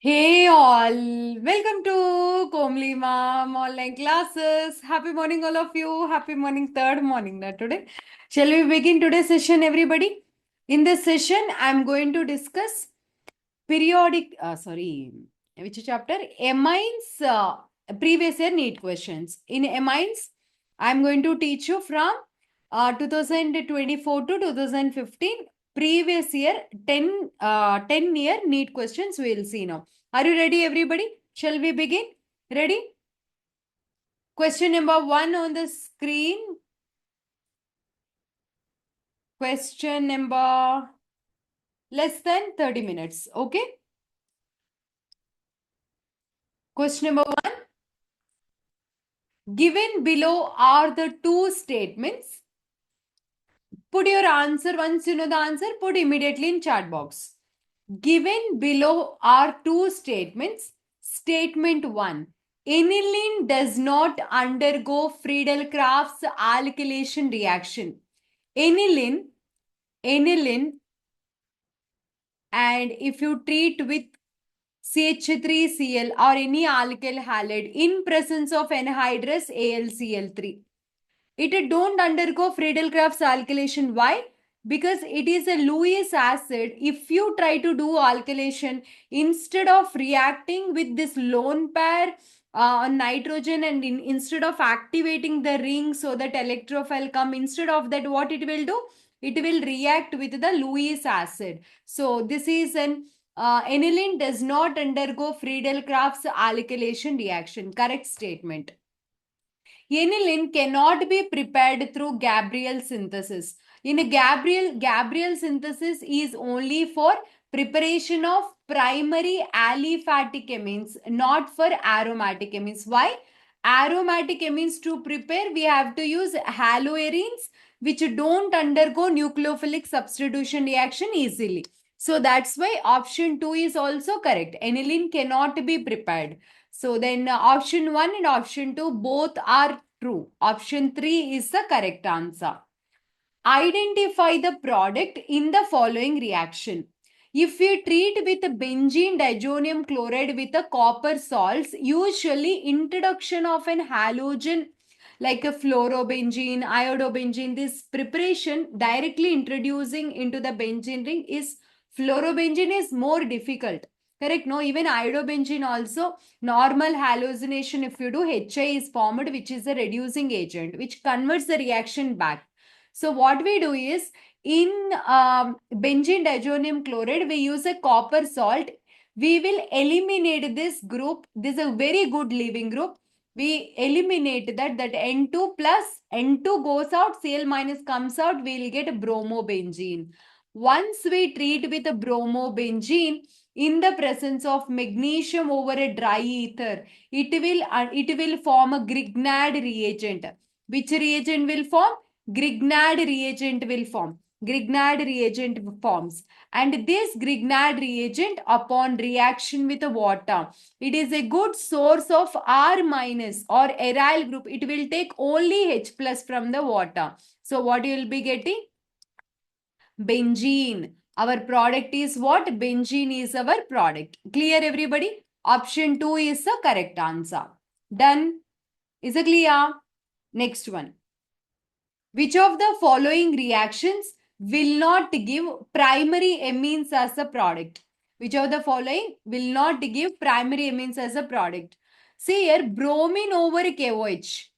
Hey all, welcome to Komli Mom online classes. Happy morning, all of you. Happy morning, third morning now today. Shall we begin today's session, everybody? In this session, I'm going to discuss which chapter? Amines previous year NEET questions. In Amines, I'm going to teach you from 2024 to 2015 previous year 10 year NEET questions we will see now. Are you ready, everybody? Shall we begin? Ready? Question number 1 on the screen. Question number less than 30 minutes. Okay. Question number 1. Given below are the two statements. Put your answer. Once you know the answer, put immediately in chat box. Given below are two statements. Statement 1. Aniline does not undergo Friedel-Crafts alkylation reaction. Aniline, and if you treat with CH3Cl or any alkyl halide in presence of anhydrous AlCl3, it don't undergo Friedel-Crafts alkylation. Why? Because it is a Lewis acid. If you try to do alkylation, instead of reacting with this lone pair on nitrogen and instead of activating the ring so that electrophile come, instead of that, what it will do? It will react with the Lewis acid. So this is an aniline does not undergo Friedel-Crafts alkylation reaction. Correct statement. Aniline cannot be prepared through Gabriel synthesis. In a Gabriel synthesis is only for preparation of primary aliphatic amines, not for aromatic amines. Why? Aromatic amines to prepare, we have to use haloarenes, which don't undergo nucleophilic substitution reaction easily. So that's why option 2 is also correct. Aniline cannot be prepared. So then option 1 and option 2 both are true. Option 3 is the correct answer. Identify the product in the following reaction. If we treat with benzene diazonium chloride with a copper salts, usually introduction of an halogen like a fluorobenzene, iodobenzene, this preparation directly introducing into the benzene ring is fluorobenzene is more difficult. Correct? No, even iodobenzene also normal halogenation, if you do, HI is formed, which is a reducing agent, which converts the reaction back. So what we do is in benzene diazonium chloride, we use a copper salt. We will eliminate this group. This is a very good leaving group. We eliminate that N2 plus N2 goes out, Cl minus comes out, we will get bromobenzene. Once we treat with a bromobenzene in the presence of magnesium over a dry ether, it will form a Grignard reagent. Which reagent will form? Grignard reagent will form. Grignard reagent forms. And this Grignard reagent, upon reaction with the water, it is a good source of R minus or aryl group. It will take only H plus from the water. So what you will be getting? Benzene. Our product is what? Benzene is our product. Clear, everybody? Option 2 is the correct answer. Done. Is it clear? Next one. Which of the following reactions will not give primary amines as a product? Which of the following will not give primary amines as a product? See here, bromine over KOH.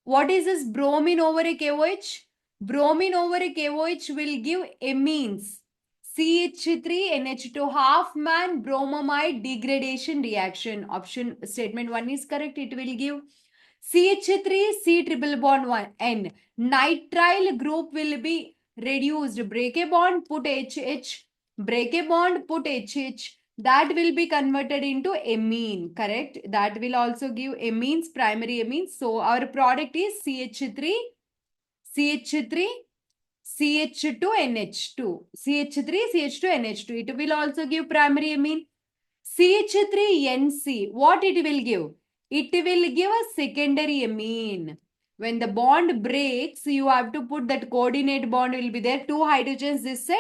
What is this bromine over a KOH? Bromine over a KOH will give amines. CH3NH2 half man bromamide degradation reaction. Option statement 1 is correct. It will give CH3 C triple bond 1 N. Nitrile group will be reduced. Break a bond, put HH. Break a bond, put HH. That will be converted into amine, correct? That will also give amines, primary amines. So our product is CH3, CH3, CH2NH2. CH3, CH2NH2. It will also give primary amine. CH3NC. What it will give? It will give a secondary amine. When the bond breaks, you have to put that coordinate bond will be there. Two hydrogens this side,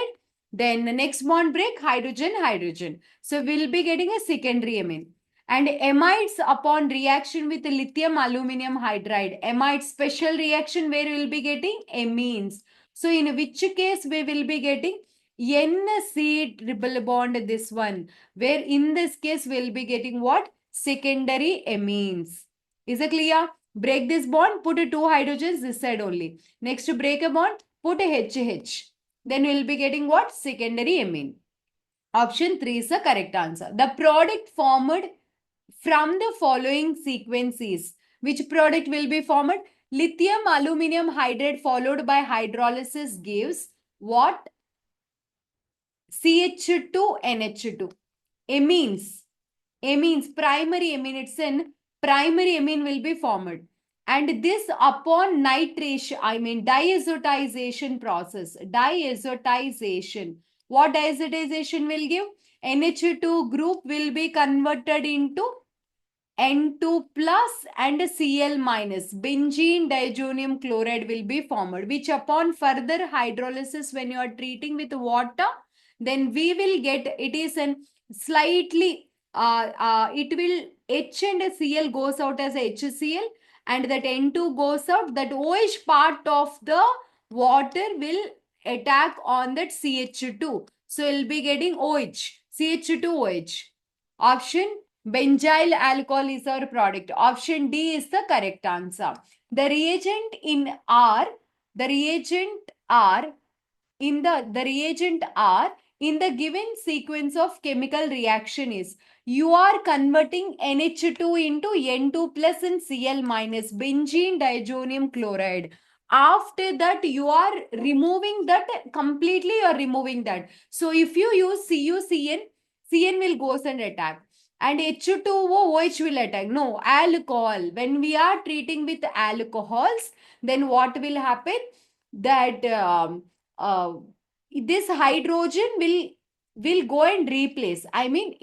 Then the next bond break, hydrogen, hydrogen. So we'll be getting a secondary amine. And amides upon reaction with lithium aluminum hydride, amide special reaction where we will be getting amines. So in which case we will be getting NC triple bond, this one, where in this case we'll be getting what? Secondary amines. Is it clear? Break this bond, put two hydrogens this side only. Next to break a bond, put a HH. Then we'll be getting what? Secondary amine. Option 3 is the correct answer. The product formed from the following sequences. Which product will be formed? Lithium aluminum hydride followed by hydrolysis gives what? CH2NH2. Amines. Amines, primary amine. It's in primary amine will be formed. And this upon nitration, I mean diazotization process. Diazotization. What diazotization will give? NH2 group will be converted into N2 plus and Cl minus. Benzene diazonium chloride will be formed, which upon further hydrolysis, when you are treating with water, then we will get, it is an slightly, it will H and Cl goes out as HCl, and that N2 goes out, that OH part of the water will attack on that CH2. So we'll be getting OH, CH2OH. Option benzyl alcohol is our product. Option D is the correct answer. The reagent in R, the reagent R in the given sequence of chemical reaction is, you are converting NH2 into N2 plus and Cl minus, benzene diazonium chloride. After that, you are removing that completely, you are removing that. So if you use CuCN, Cn will goes and attack. And H2O, OH will attack. No, alcohol. When we are treating with alcohols, then what will happen? That this hydrogen will go and replace. I mean,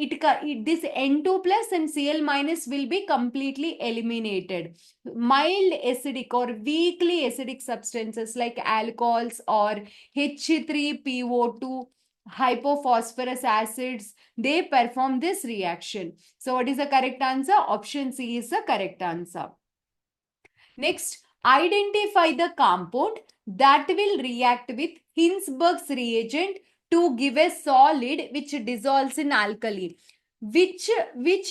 this N2 plus and Cl minus will be completely eliminated. Mild acidic or weakly acidic substances like alcohols or H3PO2, hypophosphorus acids, they perform this reaction. So what is the correct answer? Option C is the correct answer. Next, identify the compound that will react with Hinsberg's reagent to give a solid which dissolves in alkali. Which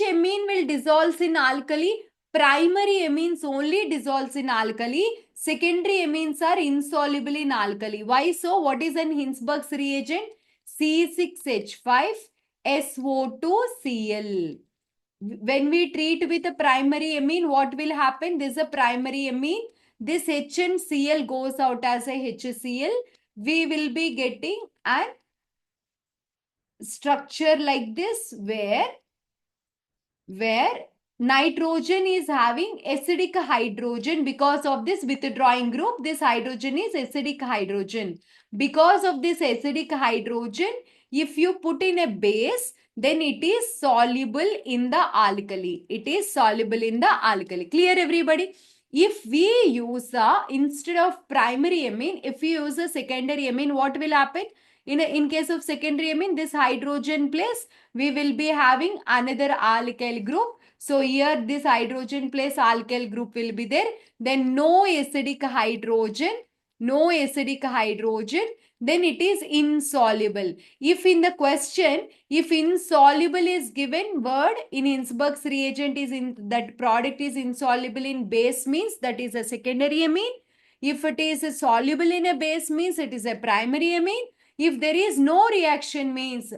amine will dissolve in alkali? Primary amines only dissolves in alkali. Secondary amines are insoluble in alkali. Why so? What is an Hinsberg's reagent? C6H5 SO2Cl. When we treat with a primary amine, what will happen? This is a primary amine. This H and Cl goes out as a HCl. We will be getting a structure like this where nitrogen is having acidic hydrogen. Because of this withdrawing group, this hydrogen is acidic hydrogen. Because of this acidic hydrogen, if you put in a base, then it is soluble in the alkali. It is soluble in the alkali. Clear, everybody? If we use instead of primary amine, if we use a secondary amine, what will happen? In case of secondary amine, this hydrogen place, we will be having another alkyl group. So here this hydrogen plus alkyl group will be there. Then no acidic hydrogen, then it is insoluble. If in the question, if insoluble is given word in Hinsberg's reagent, is in that product is insoluble in base, means that is a secondary amine. If it is soluble in a base, means it is a primary amine. If there is no reaction, means,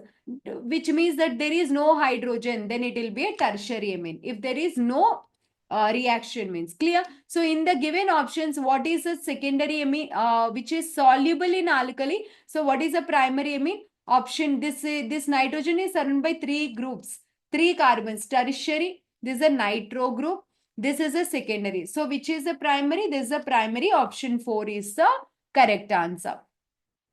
which means that there is no hydrogen, then it will be a tertiary amine. If there is no reaction, means. Clear? So in the given options, what is a secondary amine which is soluble in alkali? So what is a primary amine? Option, this nitrogen is surrounded by 3 groups, 3 carbons, tertiary. This is a nitro group. This is a secondary. So which is the primary? This is the primary. Option 4 is the correct answer.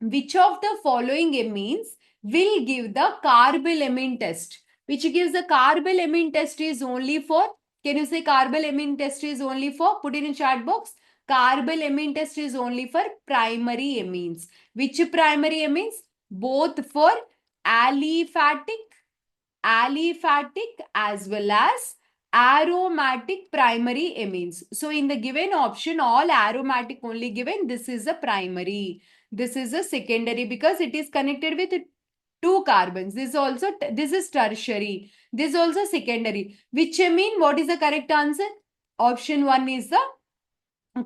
Which of the following amines will give the carbylamine test? Which gives the carbylamine test is only for, can you say carbylamine test is only for, put in chat box. Carbylamine test is only for primary amines. Which primary amines? both for aliphatic as well as aromatic primary amines. So in the given option, all aromatic only given. This is a primary. This is a secondary because it is connected with two carbons. This is tertiary. This is also secondary. Which amine? What is the correct answer? Option 1 is the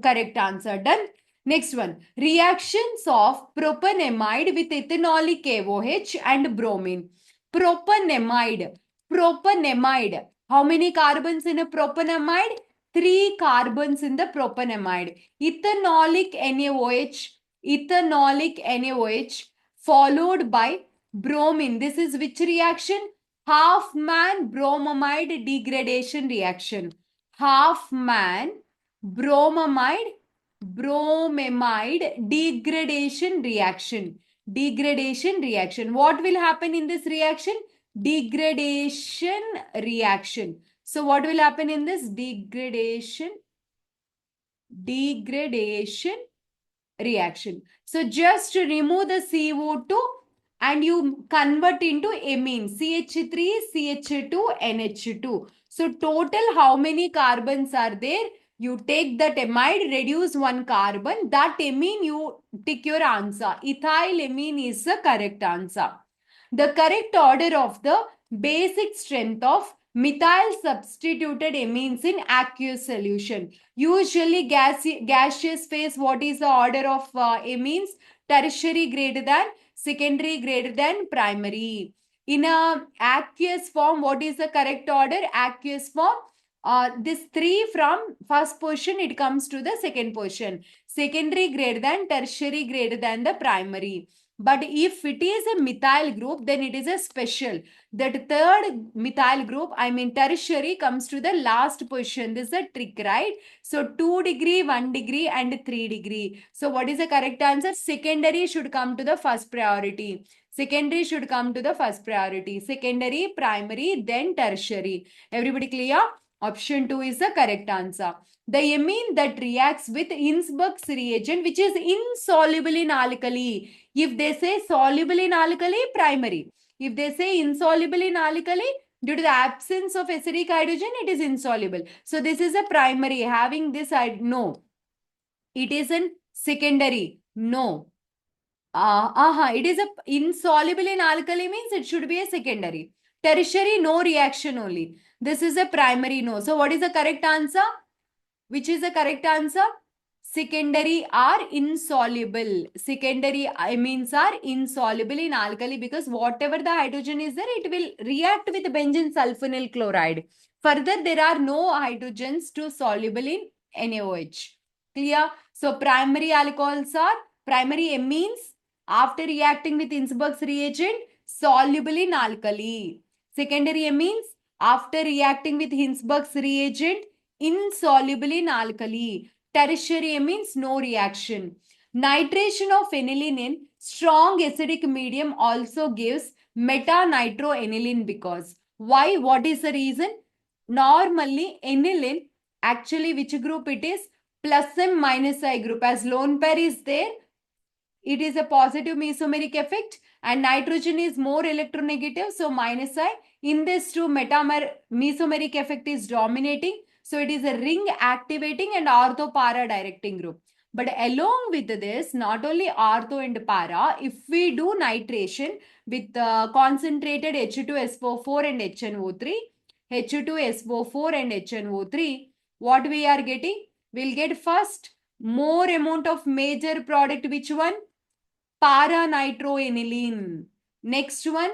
correct answer. Done. Next one. Reactions of propanamide with ethanolic KOH and bromine. Propanamide. Propanamide. How many carbons in a propanamide? 3 carbons in the propanamide. Ethanolic NaOH. Ethanolic NaOH followed by bromine. This is which reaction? Half-man bromamide degradation reaction. Half-man bromamide degradation reaction. What will happen in this reaction? Degradation reaction. So what will happen in this? Degradation reaction. So just remove the CO2 and you convert into amine, CH3 CH2 NH2. So total how many carbons are there? You take that amide, reduce one carbon, that amine you tick your answer. Ethylamine is the correct answer. The correct order of the basic strength of methyl substituted amines in aqueous solution. Usually gaseous phase, what is the order of amines? Tertiary greater than, secondary greater than primary. In a aqueous form, what is the correct order? Aqueous form, this 3 from first position, it comes to the second position. Secondary greater than, tertiary greater than the primary. But if it is a methyl group, then it is a special. That third methyl group, I mean tertiary, comes to the last position. This is a trick, right? So 2 degree, 1 degree and 3 degree. So what is the correct answer? Secondary should come to the first priority. Secondary should come to the first priority. Secondary, primary, then tertiary. Everybody clear? Option 2 is the correct answer. The amine that reacts with Innsbruck's reagent, which is insoluble in alkali. If they say soluble in alkali, primary. If they say insoluble in alkali, due to the absence of acidic hydrogen, it is insoluble. So this is a primary. Having this, no. It is a secondary. No. It is a insoluble in alkali means it should be a secondary. Tertiary, no reaction only. This is a primary, no. So what is the correct answer? Which is the correct answer? Secondary are insoluble. Secondary amines are insoluble in alkali because whatever the hydrogen is there, it will react with benzene sulfonyl chloride. Further, there are no hydrogens to soluble in NaOH. Clear? So primary alcohols are primary amines after reacting with Innsbruck's reagent soluble in alkali. Secondary amines after reacting with Innsbruck's reagent insoluble in alkali. Tertiary amines, no reaction. Nitration of aniline in strong acidic medium also gives meta-nitroaniline because. Why? What is the reason? Normally, aniline, actually which group it is? Plus M minus I group. As lone pair is there, it is a positive mesomeric effect and nitrogen is more electronegative. So minus I. In this too, mesomeric effect is dominating. So it is a ring activating and ortho para directing group. But along with this, not only ortho and para, if we do nitration with concentrated H2SO4 and HNO3, H2SO4 and HNO3, what we are getting? We'll get first more amount of major product. Which one? Para-nitroaniline. Next one.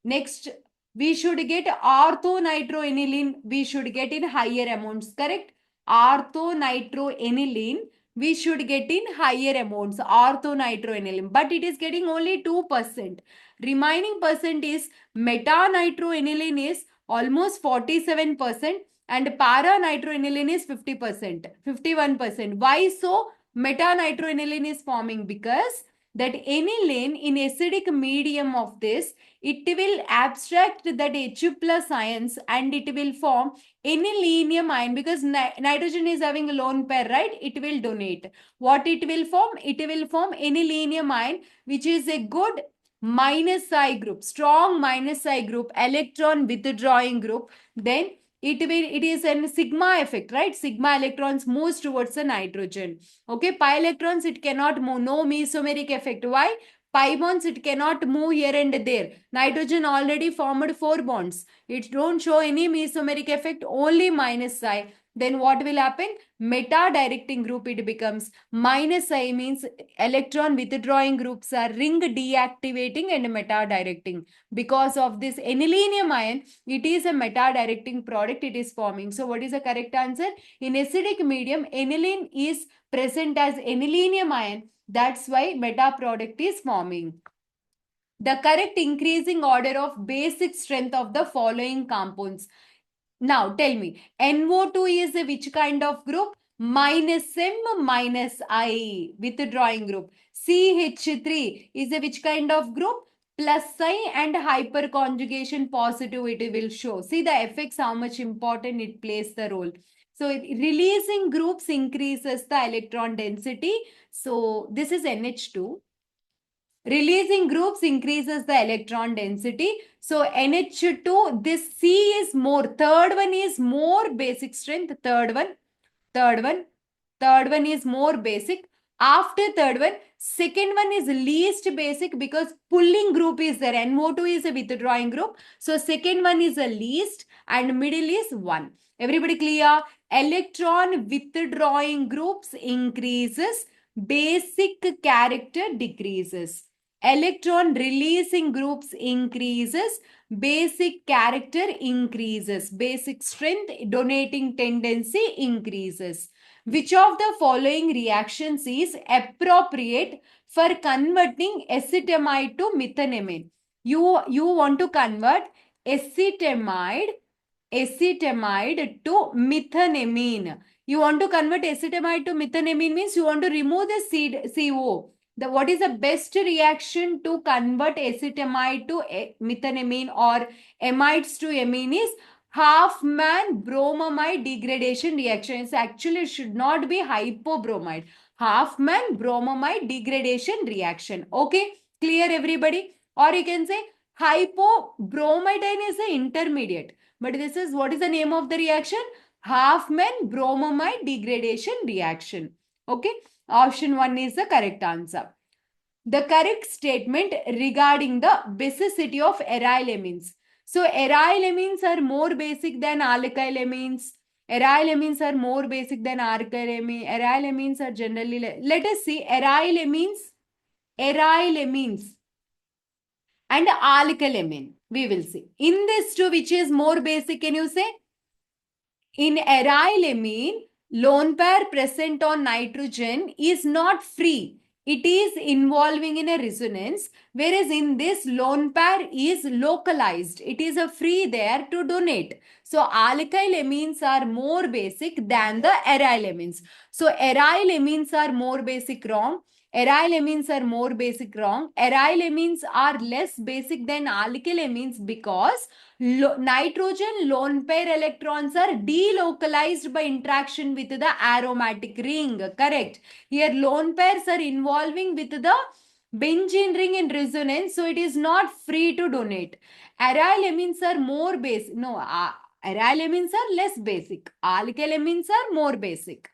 Next, we should get ortho-nitroaniline. We should get in higher amounts, correct? Ortho-nitroaniline, we should get in higher amounts, ortho-nitroaniline. But it is getting only 2%. Remaining percent is meta-nitroaniline is almost 47% and para-nitroaniline is 50%, 51%. Why so? Meta-nitroaniline is forming because that aniline in acidic medium of this, it will abstract that H plus ions and it will form anilinium ion because nitrogen is having a lone pair, right? It will donate. What it will form? It will form anilinium ion, which is a good minus I group, strong minus I group, electron withdrawing group, then it is a sigma effect, right? Sigma electrons moves towards the nitrogen. Okay, pi electrons it cannot move, no mesomeric effect. Why? Pi bonds it cannot move here and there. Nitrogen already formed 4 bonds. It don't show any mesomeric effect, only minus I. Then what will happen? Meta directing group it becomes. Minus I means electron withdrawing groups are ring deactivating and meta directing. Because of this anilinium ion, it is a meta directing product it is forming. So what is the correct answer? In acidic medium, aniline is present as anilinium ion. That's why meta product is forming. The correct increasing order of basic strength of the following compounds. Now tell me, NO2 is a which kind of group? Minus M minus I, withdrawing group. CH3 is a which kind of group? Plus I and hyperconjugation positive it will show. See the effects, how much important it plays the role. So releasing groups increases the electron density. So this is NH2. Releasing groups increases the electron density. So NH2, this C is more. Third one is more basic strength. Third one is more basic. After third one, second one is least basic because pulling group is there. NO2 is a withdrawing group. So second one is a least and middle is 1. Everybody clear? Electron withdrawing groups increases. Basic character decreases. Electron releasing groups increases, basic character increases, basic strength donating tendency increases. Which of the following reactions is appropriate for converting acetamide to methenamine? You want to convert acetamide to methenamine. You want to convert acetamide to methenamine means you want to remove the CO. What is the best reaction to convert acetamide to methenamine or amides to amine is Halfman bromamide degradation reaction. It's actually should not be hypobromide. Halfman bromamide degradation reaction. Okay, clear everybody? Or you can say hypobromidine is the intermediate. But this is what is the name of the reaction? Halfman bromamide degradation reaction. Okay, option 1 is the correct answer. The correct statement regarding the basicity of aryl amines. So aryl amines are more basic than alkyl amines. Aryl amines are more basic than alkyl amines. Aryl amines are generally, let us see aryl amines and alkyl amine. We will see. In this two, which is more basic, can you say? In aryl amine, lone pair present on nitrogen is not free. It is involving in a resonance, whereas in this lone pair is localized. It is a free there to donate. So alkyl amines are more basic than the aryl amines. So aryl amines are more basic, wrong. Aryl amines are more basic, wrong. Aryl amines are less basic than alkyl amines because nitrogen lone pair electrons are delocalized by interaction with the aromatic ring. Correct. Here lone pairs are involving with the benzene ring in resonance, so it is not free to donate. Aryl amines are more basic. No, aryl amines are less basic. Alkyl amines are more basic.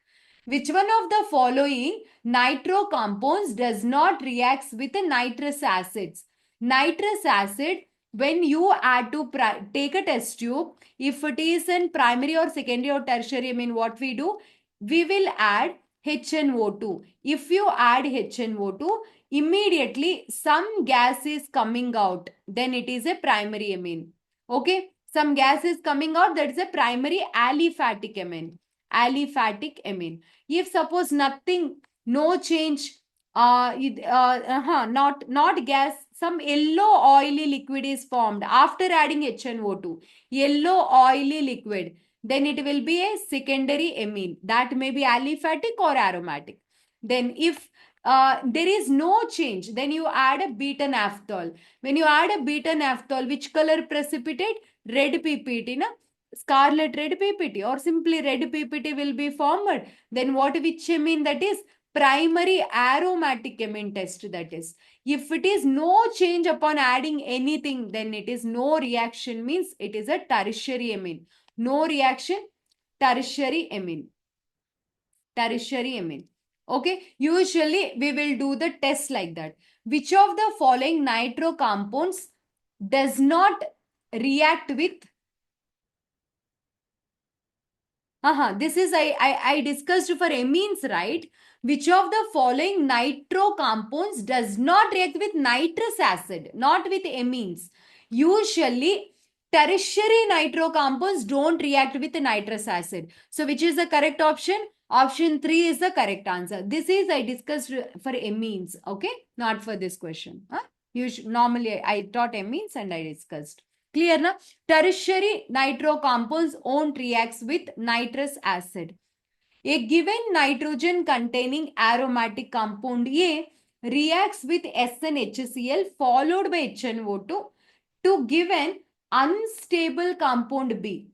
Which one of the following nitro compounds does not react with the nitrous acids? Nitrous acid, when you add to take a test tube, if it is in primary or secondary or tertiary, I mean what we do, we will add HNO2. If you add HNO2, immediately some gas is coming out, then it is a primary amine. Okay, some gas is coming out, that is a primary aliphatic amine. Aliphatic amine. If suppose nothing, no change, not gas, some yellow oily liquid is formed after adding HNO2. Yellow oily liquid. Then it will be a secondary amine. That may be aliphatic or aromatic. Then if there is no change, then you add a beta naphthol. When you add a beta naphthol, which color precipitate? Red PPT, na? Scarlet red PPT or simply red PPT will be formed. Then what which amine that is? primary aromatic amine test, that is. If it is no change upon adding anything, then it is no reaction, means it is a tertiary amine. No reaction, tertiary amine. Tertiary amine. Okay, usually we will do the test like that. Which of the following nitro compounds does not react with this is I discussed for amines, right? Which of the following nitro compounds does not react with nitrous acid, not with amines? Usually, tertiary nitro compounds don't react with nitrous acid. So, which is the correct option? Option 3 is the correct answer. This is I discussed for amines, okay? Not for this question. Normally, I taught amines and I discussed. Clear na? Tertiary nitro compounds won't react with nitrous acid. A given nitrogen containing aromatic compound A reacts with SnHCl followed by HNO2 to give an unstable compound B.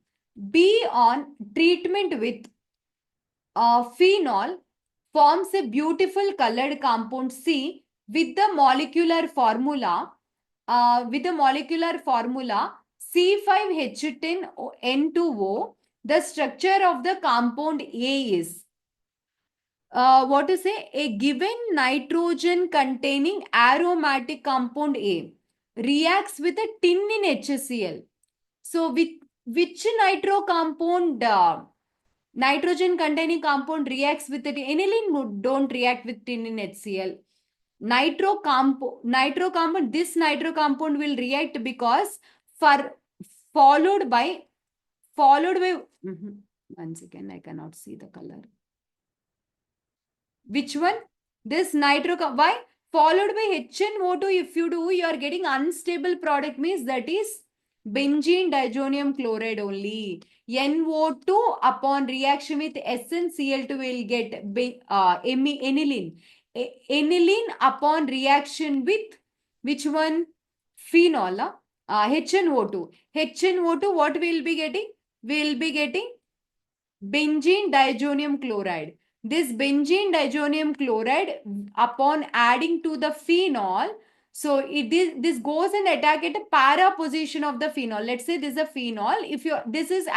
B on treatment with phenol forms a beautiful colored compound C with the molecular formula C5H10N2O. The structure of the compound A is what to say? A given nitrogen containing aromatic compound A reacts with a tin in HCl. So, with which nitro compound? Nitrogen containing compound reacts with it. Aniline don't react with tin in HCl. Nitro compound, this nitro compound will react because followed by one second, I cannot see the color. Which one? This nitro, why? Followed by HNO2, if you do, you are getting unstable product, means that is benzene diazonium chloride only. NO2 upon reaction with SnCl2 will get aniline. Aniline upon reaction with which one? Phenol. HNO2. HNO2, what we will be getting? We will be getting benzene diazonium chloride. This benzene diazonium chloride, upon adding to the phenol, so this goes and attack at a para position of the phenol. Let's say this is a phenol. If you this is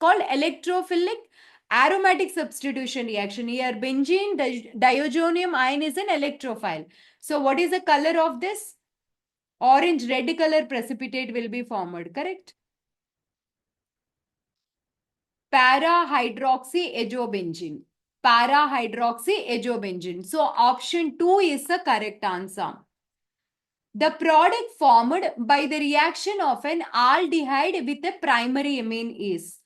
called electrophilic aromatic substitution reaction. Here benzene diazonium ion is an electrophile. So what is the color of this? Orange red color precipitate will be formed, correct? Para-hydroxyazobenzene. Para-hydroxyazobenzene. So option 2 is the correct answer. The product formed by the reaction of an aldehyde with a primary amine is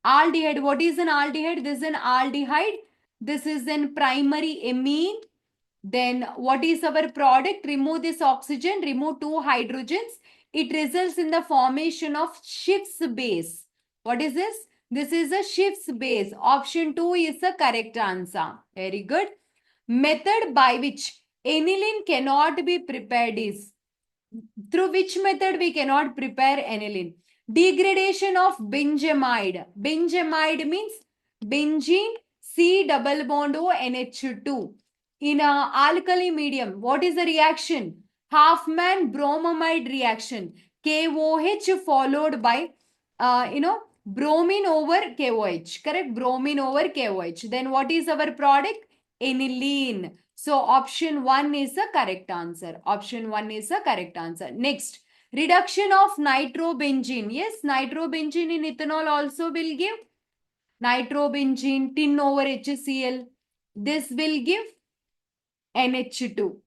aldehyde. What is an aldehyde? This is an aldehyde. This is an primary amine. Then what is our product? Remove this oxygen, remove 2 hydrogens. It results in the formation of Schiff's base. What is this? This is a Schiff's base. Option 2 is the correct answer. Very good. Method by which aniline cannot be prepared is, through which method we cannot prepare aniline? Degradation of benzamide. Benzamide means benzene C double bond O NH2. In a alkali medium, what is the reaction? Halfman bromamide reaction. KOH followed by, bromine over KOH. Correct? Bromine over KOH. Then what is our product? Aniline. So option 1 is the correct answer. Option 1 is the correct answer. Next, reduction of nitrobenzene. Yes, nitrobenzene in ethanol also will give nitrobenzene, tin over HCl. This will give NH2.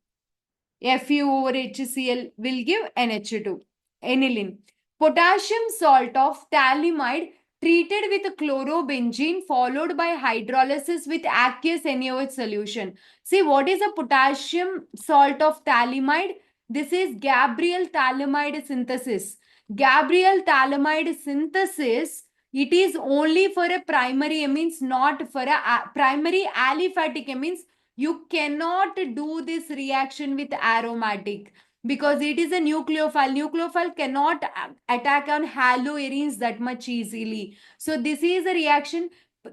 Fu over HCl will give NH2. Aniline. Potassium salt of phthalimide treated with chlorobenzene followed by hydrolysis with aqueous NaOH solution. See, what is a potassium salt of phthalimide? This is Gabriel phthalimide synthesis. Gabriel phthalimide synthesis, it is only for a primary amines, not for a primary aliphatic amines. You cannot do this reaction with aromatic because it is a nucleophile. Nucleophile cannot attack on haloarenes that much easily. So this is a reaction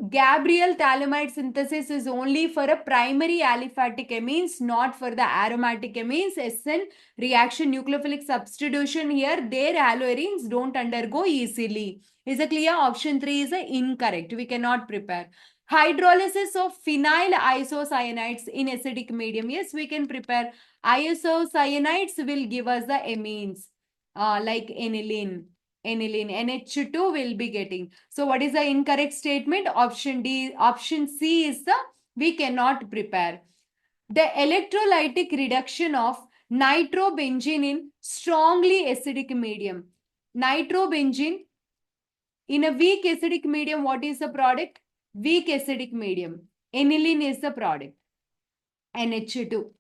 Gabriel phthalimide synthesis is only for a primary aliphatic amines, not for the aromatic amines. SN reaction nucleophilic substitution here, their haloarenes don't undergo easily. Is it clear? Option 3 is incorrect. We cannot prepare. Hydrolysis of phenyl isocyanides in acidic medium. Yes, we can prepare. Isocyanides will give us the amines like aniline. NH2 will be getting. So what is the incorrect statement? Option D, option C is the we cannot prepare. The electrolytic reduction of nitrobenzene in strongly acidic medium. Nitrobenzene in a weak acidic medium, what is the product? Weak acidic medium. Aniline is the product. NH2.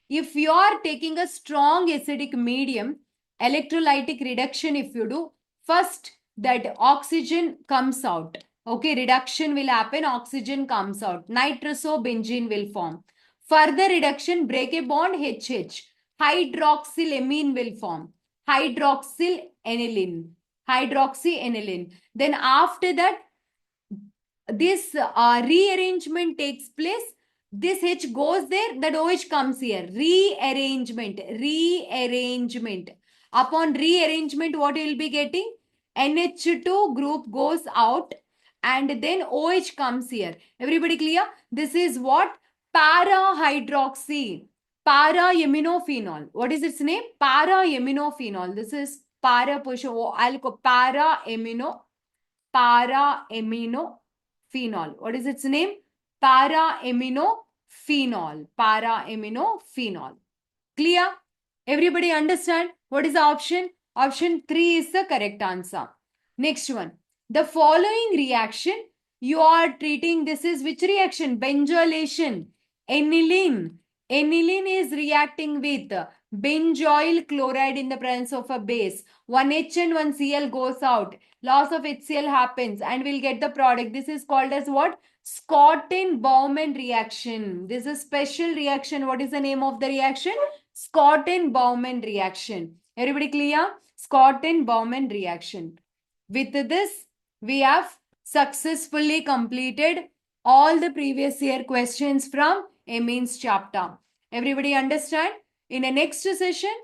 If you are taking a strong acidic medium, electrolytic reduction, if you do, first that oxygen comes out. Okay, reduction will happen, oxygen comes out. Nitrosobenzene will form. Further reduction, break a bond, HH. Hydroxylamine will form. Hydroxyaniline. Hydroxyaniline. Then after that, this rearrangement takes place. This H goes there, that OH comes here. Rearrangement. Upon rearrangement, what you will be getting? NH2 group goes out and then OH comes here. Everybody clear? This is what? Para-hydroxy. Para-aminophenol. What is its name? Para-aminophenol. This is para-aminophenol. What is its name? Para-aminophenol. Para-aminophenol. Clear? Everybody understand? What is the option? Option 3 is the correct answer. Next one. The following reaction you are treating, this is which reaction? Benzylation. Aniline. Aniline is reacting with benzoyl chloride in the presence of a base. 1H and 1Cl goes out. Loss of HCl happens and we'll get the product. This is called as what? Schotten-Baumann reaction. This is a special reaction. What is the name of the reaction? Schotten-Baumann reaction. Everybody clear? Schotten-Baumann reaction. With this, we have successfully completed all the previous year questions from amines chapter. Everybody understand? In the next session,